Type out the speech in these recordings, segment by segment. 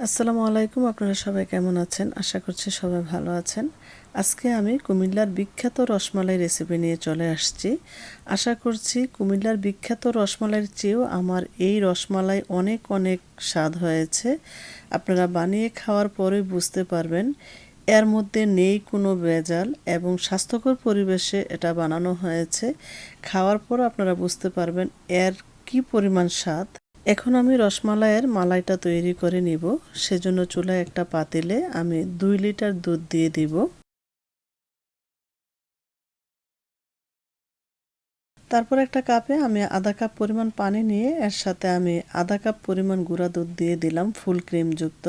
আসসালামু আলাইকুম। আপনারা সবাই কেমন আছেন? আশা করছি সবাই ভালো আছেন। আজকে আমি কুমিল্লার বিখ্যাত রসমালাই রেসিপি নিয়ে চলে আসছি। আশা করছি কুমিল্লার বিখ্যাত রসমালাইয়ের চেয়েও আমার এই রসমালাই অনেক অনেক স্বাদ হয়েছে। আপনারা বানিয়ে খাওয়ার পরেই বুঝতে পারবেন এর মধ্যে নেই কোনো ভেজাল এবং স্বাস্থ্যকর পরিবেশে এটা বানানো হয়েছে। খাওয়ার পর আপনারা বুঝতে পারবেন এর কী পরিমাণ স্বাদ। এখন আমি রসমালাইয়ের মালাইটা তৈরি করে নিব। সেজন্য চুলায় একটা পাতিলে আমি 2 লিটার দুধ দিয়ে দিব। তারপর একটা কাপে আমি আধা কাপ পরিমাণ পানি নিয়ে এর সাথে আমি আধা কাপ পরিমাণ গুঁড়া দুধ দিয়ে দিলাম ফুল ক্রিমযুক্ত।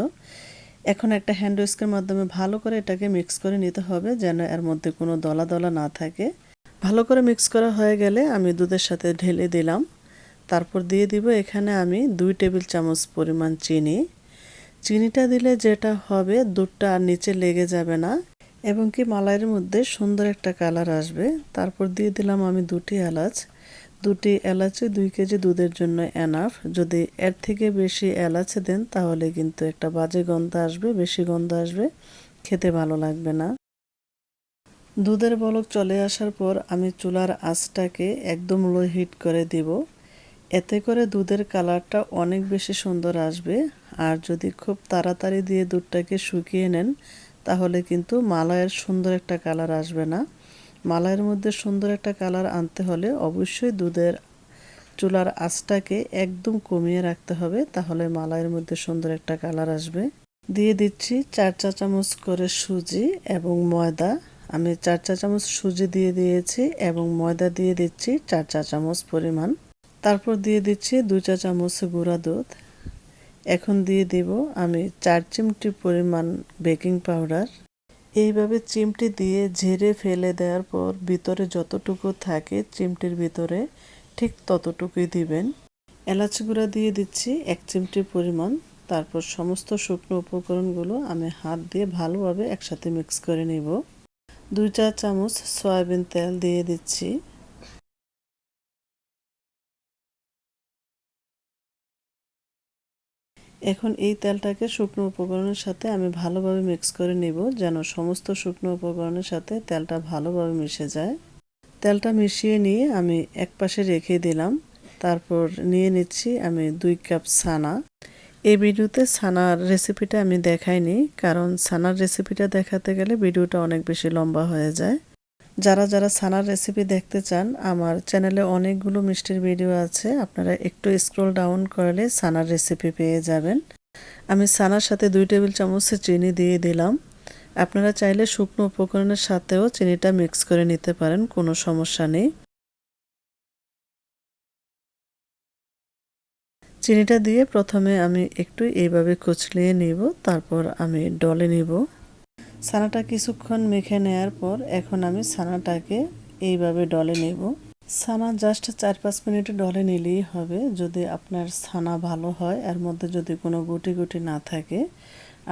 এখন একটা হ্যান্ড উইস্কের মাধ্যমে ভালো করে এটাকে মিক্স করে নিতে হবে যেন এর মধ্যে কোনো দলা দলা না থাকে। ভালো করে মিক্স করা হয়ে গেলে আমি দুধের সাথে ঢেলে দিলাম। তারপর দিয়ে দিব এখানে আমি 2 টেবিল চামচ পরিমাণ চিনি। চিনিটা দিলে যেটা হবে দুধটা আর নিচে লেগে যাবে না এবং কি মালাইয়ের মধ্যে সুন্দর একটা কালার আসবে। তারপর দিয়ে দিলাম আমি 2টি এলাচ। 2টি এলাচি 2 কেজি দুধের জন্য এনাফ। যদি এর থেকে বেশি এলাচ দেন তাহলে কিন্তু একটা বাজে গন্ধ আসবে, বেশি গন্ধ আসবে, খেতে ভালো লাগবে না। দুধের বলক চলে আসার পর আমি চুলার আঁচটাকে একদম লো হিট করে দিব। এতে করে দুধের কালারটা অনেক বেশি সুন্দর আসবে। আর যদি খুব তাড়াতাড়ি দিয়ে দুধটাকে শুকিয়ে নেন তাহলে কিন্তু মালাইয়ের সুন্দর একটা কালার আসবে না। মালাইয়ের মধ্যে সুন্দর একটা কালার আনতে হলে অবশ্যই দুধের চুলার আঁচটাকে একদম কমিয়ে রাখতে হবে, তাহলে মালাইয়ের মধ্যে সুন্দর একটা কালার আসবে। দিয়ে দিচ্ছি 4 চা চামচ করে সুজি এবং ময়দা। আমি 4 চা চামচ সুজি দিয়ে দিয়েছি এবং ময়দা দিয়ে দিচ্ছি 4 চা চামচ পরিমাণ। তারপর দিয়ে দিচ্ছি 2 চা চামচ গুঁড়া দুধ। এখন দিয়ে দিব আমি 4 চিমটি পরিমাণ বেকিং পাউডার। এইভাবে চিমটি দিয়ে ঝেড়ে ফেলে দেওয়ার পর ভিতরে যতটুকু থাকে চিমটির ভিতরে ঠিক ততটুকুই দিবেন। এলাচ গুঁড়া দিয়ে দিচ্ছি 1 চিমটি পরিমাণ। তারপর সমস্ত শুকনো উপকরণগুলো আমি হাত দিয়ে ভালোভাবে একসাথে মিক্স করে নিব। 2 চা চামচ সয়াবিন তেল দিয়ে দিচ্ছি। এখন এই তেলটাকে শুকনো উপকরণের সাথে আমি ভালোভাবে মিক্স করে নিব যেন সমস্ত শুকনো উপকরণের সাথে তেলটা ভালোভাবে মিশে যায়। তেলটা মিশিয়ে নিয়ে আমি একপাশে রেখে দিলাম। তারপর নিয়ে নিচ্ছি আমি 2 কাপ ছানা। এই ভিডিওতে ছানার রেসিপিটা আমি দেখাইনি, কারণ ছানার রেসিপিটা দেখাতে গেলে ভিডিওটা অনেক বেশি লম্বা হয়ে যায়। যারা যারা ছানার রেসিপি দেখতে চান আমার চ্যানেলে অনেকগুলো মিষ্টির ভিডিও আছে, আপনারা একটু স্ক্রল ডাউন করলে ছানার রেসিপি পেয়ে যাবেন। আমি ছানার সাথে 2 টেবিল চামচ চিনি দিয়ে দিলাম। আপনারা চাইলে শুকনো উপকরণের সাথেও চিনিটা মিক্স করে নিতে পারেন, কোনো সমস্যা নেই। চিনিটা দিয়ে প্রথমে আমি একটু এইভাবে কুচলিয়ে নিব, তারপর আমি ডলে নিব। ছানাটা কিছুক্ষণ মেখে নেওয়ার পর এখন আমি ছানাটাকে এইভাবে ডলে নেব। ছানা জাস্ট 4-5 মিনিট ডলে নিলেই হবে, যদি আপনার ছানা ভালো হয়, এর মধ্যে যদি কোনো গুটি গুটি না থাকে।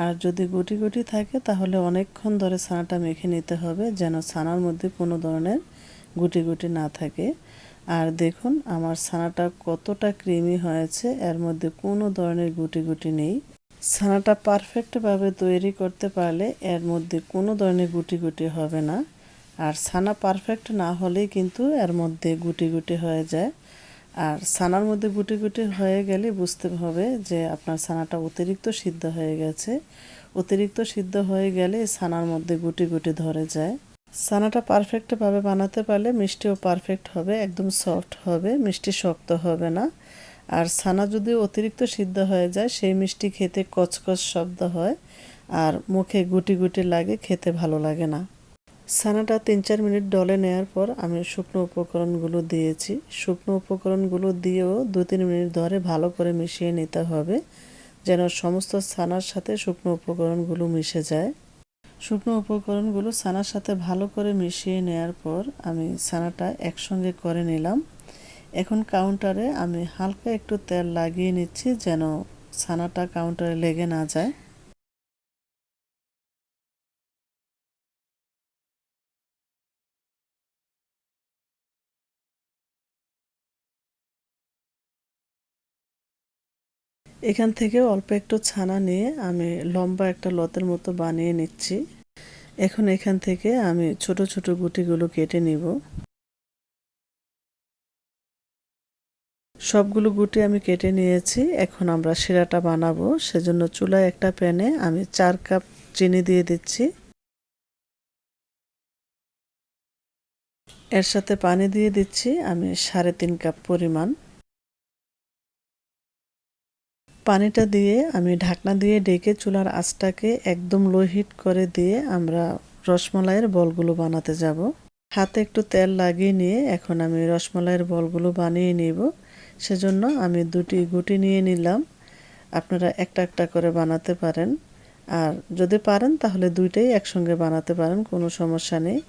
আর যদি গুটি গুটি থাকে তাহলে অনেকক্ষণ ধরে ছানাটা মেখে নিতে হবে যেন ছানার মধ্যে কোনো ধরনের গুটি গুটি না থাকে। আর দেখুন আমার ছানাটা কতটা ক্রিমি হয়েছে, এর মধ্যে কোনো ধরনের গুটি গুটি নেই। ছানাটা পারফেক্টভাবে তৈরি করতে পারলে এর মধ্যে কোনো ধরনের গুটি গুটি হবে না। আর ছানা পারফেক্ট না হলেই কিন্তু এর মধ্যে গুটি গুটি হয়ে যায়। আর ছানার মধ্যে গুটি গুটি হয়ে গেলে বুঝতে হবে যে আপনার ছানাটা অতিরিক্ত সিদ্ধ হয়ে গেছে। অতিরিক্ত সিদ্ধ হয়ে গেলে ছানার মধ্যে গুটি গুটি ধরে যায়। ছানাটা পারফেক্টভাবে বানাতে পারলে মিষ্টিও পারফেক্ট হবে, একদম সফট হবে, মিষ্টি শক্ত হবে না। আর ছানা যদি অতিরিক্ত সিদ্ধ হয়ে যায় সেই মিষ্টি খেতে কচকচ শব্দ হয় আর মুখে গুটি গুটি লাগে, খেতে ভালো লাগে না। ছানাটা 3-4 মিনিট ডলে নেওয়ার পর আমি শুকনো উপকরণগুলো দিয়েছি। শুকনো উপকরণগুলো দিয়েও 2-3 মিনিট ধরে ভালো করে মিশিয়ে নিতে হবে যেন সমস্ত ছানার সাথে শুকনো উপকরণগুলো মিশে যায়। শুকনো উপকরণগুলো ছানার সাথে ভালো করে মিশিয়ে নেওয়ার পর আমি ছানাটা একসঙ্গে করে নিলাম। এখন কাউন্টারে আমি হালকা একটু তেল লাগিয়ে নিচ্ছি যেন ছানাটা কাউন্টারে লেগে না যায়। এখান থেকে অল্প একটু ছানা নিয়ে আমি লম্বা একটা লতের মতো বানিয়ে নিচ্ছি। এখন এখান থেকে আমি ছোট ছোট গুটিগুলো কেটে নিব। সবগুলো গুটি আমি কেটে নিয়েছি। এখন আমরা শিরাটা বানাবো, সেজন্য চুলায় একটা প্যানে আমি 4 কাপ চিনি দিয়ে দিচ্ছি। এর সাথে পানি দিয়ে দিচ্ছি আমি 3.5 কাপ পরিমাণ। পানিটা দিয়ে আমি ঢাকনা দিয়ে ঢেকে চুলার আঁচটাকে একদম লো হিট করে দিয়ে আমরা রসমালাইয়ের বলগুলো বানাতে যাব। হাতে একটু তেল লাগিয়ে নিয়ে এখন আমি রসমালাইয়ের বলগুলো বানিয়ে নিব। সেজন্য আমি 2টি গুটি নিয়ে নিলাম। আপনারা একটা একটা করে বানাতে পারেন, আর যদি পারেন তাহলে 2টাই একসঙ্গে বানাতে পারেন, কোনো সমস্যা নেই।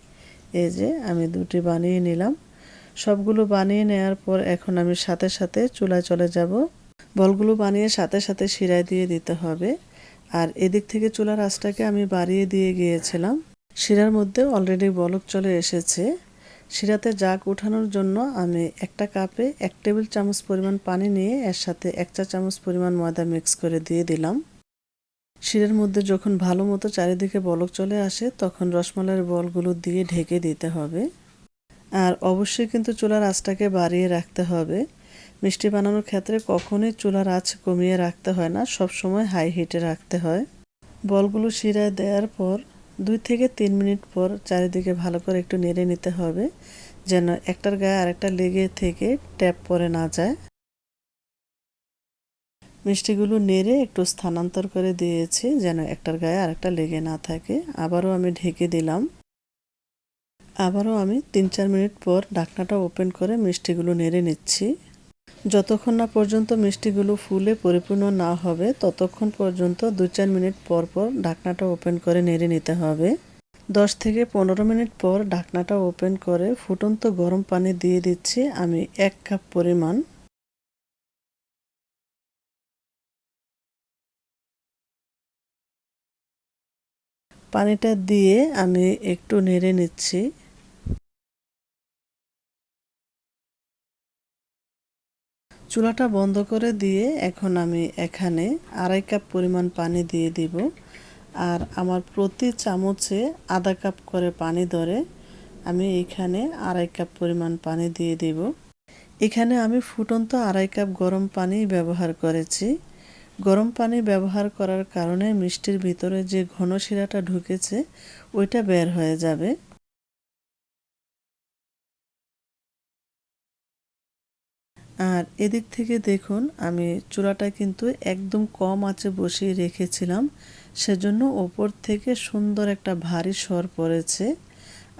এই যে আমি 2টি বানিয়ে নিলাম। সবগুলো বানিয়ে নেওয়ার পর এখন আমি সাথে সাথে চুলায় চলে যাব। বলগুলো বানিয়ে সাথে সাথে শিরায় দিয়ে দিতে হবে। আর এদিক থেকে চুলার আঁচটাকে আমি বাড়িয়ে দিয়ে গিয়েছিলাম। শিরার মধ্যে অলরেডি বলক চলে এসেছে। শিরাতে জাগ ওঠানোর জন্য আমি একটা কাপে 1 টেবিল চামচ পরিমাণ পানি নিয়ে এর সাথে 1 চা চামচ পরিমাণ ময়দা মিক্স করে দিয়ে দিলাম। শিরার মধ্যে যখন ভালো মতো চারিদিকে বলক চলে আসে তখন রসমালাইয়ের বলগুলো দিয়ে ঢেকে দিতে হবে। আর অবশ্যই কিন্তু চুলার আঁচটাকে বাড়িয়ে রাখতে হবে। মিষ্টি বানানোর ক্ষেত্রে কখনোই চুলার আঁচ কমিয়ে রাখতে হয় না, সব সময় হাই হিটে রাখতে হয়। বলগুলো শিরায় দেওয়ার পর 2 থেকে 3 মিনিট পর চারিদিকে ভালো করে একটু নেড়ে নিতে হবে, যেন একটার গায়ে আরেকটা লেগে থেকে ট্যাপ পড়ে না যায়। মিষ্টিগুলো নেড়ে একটু স্থানান্তর করে দিয়েছি যেন একটার গায়ে আরেকটা লেগে না থাকে। আবারও আমি ঢেকে দিলাম। আবারও আমি 3-4 মিনিট পর ঢাকনাটা ওপেন করে মিষ্টিগুলো নেড়ে নিচ্ছি। যতক্ষণ না পর্যন্ত মিষ্টিগুলো ফুলে পরিপূর্ণ না হবে ততক্ষণ পর্যন্ত 2-4 মিনিট পর পর ঢাকনাটা ওপেন করে নেড়ে নিতে হবে। 10 থেকে 15 মিনিট পর ঢাকনাটা ওপেন করে ফুটন্ত গরম পানি দিয়ে দিচ্ছি আমি 1 কাপ পরিমাণ। পানিটা দিয়ে আমি একটু নেড়ে নিচ্ছি। চুলাটা বন্ধ করে দিয়ে এখন আমি এখানে 2.5 কাপ পরিমাণ পানি দিয়ে দিব। আর আমার প্রতি চামচে আধা কাপ করে পানি ধরে আমি এখানে 2.5 কাপ পরিমাণ পানি দিয়ে দিব। এখানে আমি ফুটন্ত 2.5 কাপ গরম পানি ব্যবহার করেছি। গরম পানি ব্যবহার করার কারণে মিষ্টির ভিতরে যে ঘন শিরাটা ঢুকেছে ওইটা বের হয়ে যাবে। আর এদিক থেকে দেখুন আমি চুলাটা কিন্তু একদম কম আঁচে বসিয়ে রেখেছিলাম, সেজন্য ওপর থেকে সুন্দর একটা ভারী সর পড়েছে।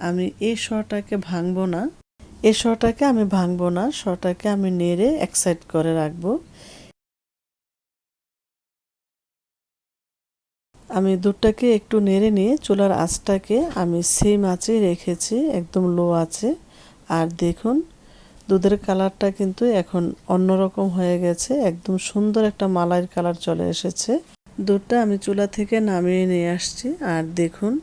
আমি এই সরটাকে ভাঙবো না, এই সরটাকে আমি ভাঙবো না, সরটাকে আমি নেড়ে এক সাইড করে রাখবো। আমি দুধটাকে একটু নেড়ে নিয়ে চুলার আঁচটাকে আমি সেম আঁচে রেখেছি, একদম লো আছে। আর দেখুন দুধের কালারটা কিন্তু এখন অন্যরকম হয়ে গেছে, একদম সুন্দর একটা মালাইয়ের কালার চলে এসেছে। দুধটা আমি চুলা থেকে নামিয়ে নিয়ে আসছি আর দেখুন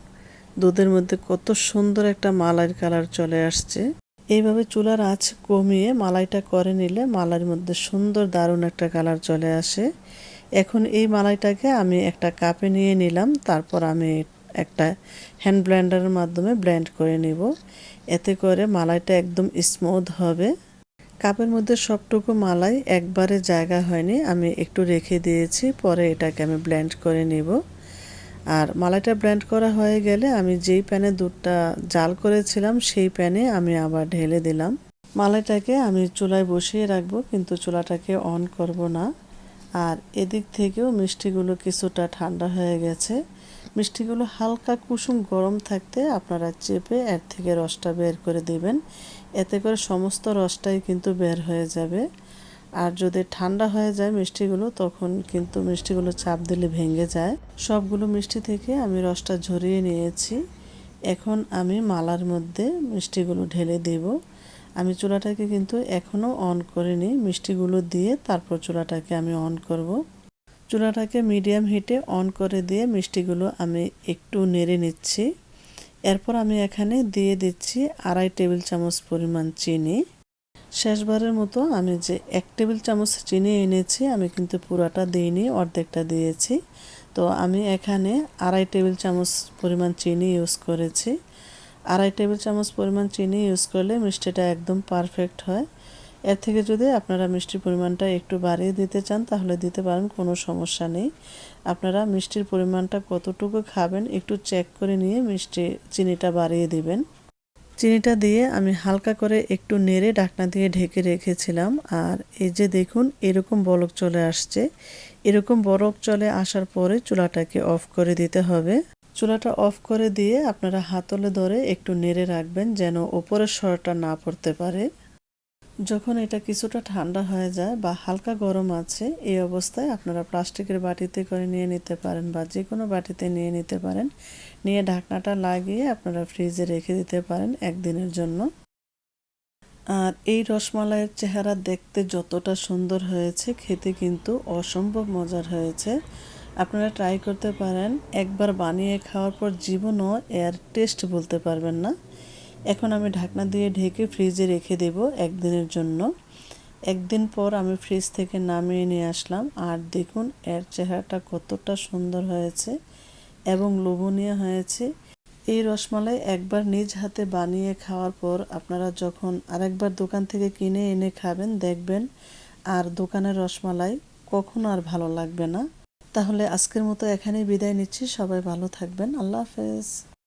দুধের মধ্যে কত সুন্দর একটা মালাইয়ের কালার চলে আসছে। এইভাবে চুলার আঁচ কমিয়ে মালাইটা করে নিলে মালাইয়ের মধ্যে সুন্দর দারুণ একটা কালার চলে আসে। এখন এই মালাইটাকে আমি একটা কাপে নিয়ে নিলাম, তারপর আমি একটা হ্যান্ড ব্লেন্ডারের মাধ্যমে ব্লেন্ড করে নিব। এতে করে মালাইটা একদম স্মুথ হবে। কাপের মধ্যে সবটুকু মালাই একবারে জায়গা হয়নি, আমি একটু রেখে দিয়েছি, পরে এটাকে আমি ব্লেন্ড করে নিব। আর মালাইটা ব্লেন্ড করা হয়ে গেলে আমি যেই প্যানে দুধটা জাল করেছিলাম সেই প্যানে আমি আবার ঢেলে দিলাম। মালাইটাকে আমি চুলায় বসিয়ে রাখবো, কিন্তু চুলাটাকে অন করব না। আর এদিক থেকেও মিষ্টিগুলো কিছুটা ঠান্ডা হয়ে গেছে। মিষ্টিগুলো হালকা কুসুম গরম থাকতে আপনারা চেপে এর থেকে রসটা বের করে দিবেন, এতে করে সমস্ত রসটাই কিন্তু বের হয়ে যাবে। আর যদি ঠান্ডা হয়ে যায় মিষ্টিগুলো তখন কিন্তু মিষ্টিগুলো চাপ দিলে ভেঙে যায়। সবগুলো মিষ্টি থেকে আমি রসটা ঝরিয়ে নিয়েছি। এখন আমি মালার মধ্যে মিষ্টিগুলো ঢেলে দেব। আমি চুলাটাকে কিন্তু এখনও অন করিনি, মিষ্টিগুলো দিয়ে তারপর চুলাটাকে আমি অন করব। চুলাটাকে মিডিয়াম হিটে অন করে দিয়ে মিষ্টিগুলো আমি একটু নেড়ে নিচ্ছি। এরপর আমি এখানে দিয়ে দিচ্ছি 2.5 টেবিল চামচ পরিমাণ চিনি। শেষবারের মতো আমি যে 1 টেবিল চামচ চিনি এনেছি আমি কিন্তু পুরাটা দিইনি, অর্ধেকটা দিয়েছি। তো আমি এখানে 2.5 টেবিল চামচ পরিমাণ চিনি ইউজ করেছি। 2.5 টেবিল চামচ পরিমাণ চিনি ইউজ করলে মিষ্টিটা একদম পারফেক্ট হয়। এর থেকে যদি আপনারা মিষ্টির পরিমাণটা একটু বাড়িয়ে দিতে চান তাহলে দিতে পারেন, কোনো সমস্যা নেই। আপনারা মিষ্টির পরিমাণটা কতটুকু খাবেন একটু চেক করে নিয়ে চিনিটা বাড়িয়ে দিবেন। চিনিটা দিয়ে আমি হালকা করে একটু নেড়ে ঢাকনা দিয়ে ঢেকে রেখেছিলাম। আর এই যে দেখুন এরকম বলক চলে আসছে। এরকম বলক চলে আসার পরে চুলাটাকে অফ করে দিতে হবে। চুলাটা অফ করে দিয়ে আপনারা হাতলে ধরে একটু নেড়ে রাখবেন যেন ওপরের সরটা না পড়তে পারে। যখন এটা কিছুটা ঠান্ডা হয়ে যায় বা হালকা গরম আছে এই অবস্থায় আপনারা প্লাস্টিকের বাটিতে করে নিয়ে নিতে পারেন বা যে কোনো বাটিতে নিয়ে নিতে পারেন। নিয়ে ঢাকনাটা লাগিয়ে আপনারা ফ্রিজে রেখে দিতে পারেন 1 দিনের জন্য। আর এই রসমালাইয়ের চেহারা দেখতে যতটা সুন্দর হয়েছে খেতে কিন্তু অসম্ভব মজার হয়েছে। আপনারা ট্রাই করতে পারেন, একবার বানিয়ে খাওয়ার পর জীবনও এর টেস্ট বলতে পারবেন না। এখন আমি ঢাকনা দিয়ে ঢেকে ফ্রিজে রেখে দেব 1 দিনের জন্য। 1 দিন পর আমি ফ্রিজ থেকে নামিয়ে নিয়ে আসলাম আর দেখুন এর চেহারাটা কতটা সুন্দর হয়েছে এবং লোভনীয় হয়েছে। এই রসমালাই একবার নিজ হাতে বানিয়ে খাওয়ার পর আপনারা যখন আরেকবার দোকান থেকে কিনে এনে খাবেন দেখবেন আর দোকানের রসমালাই কখনো আর ভালো লাগবে না। তাহলে আজকের মতো এখানেই বিদায় নিচ্ছি। সবাই ভালো থাকবেন। আল্লাহ হাফেজ।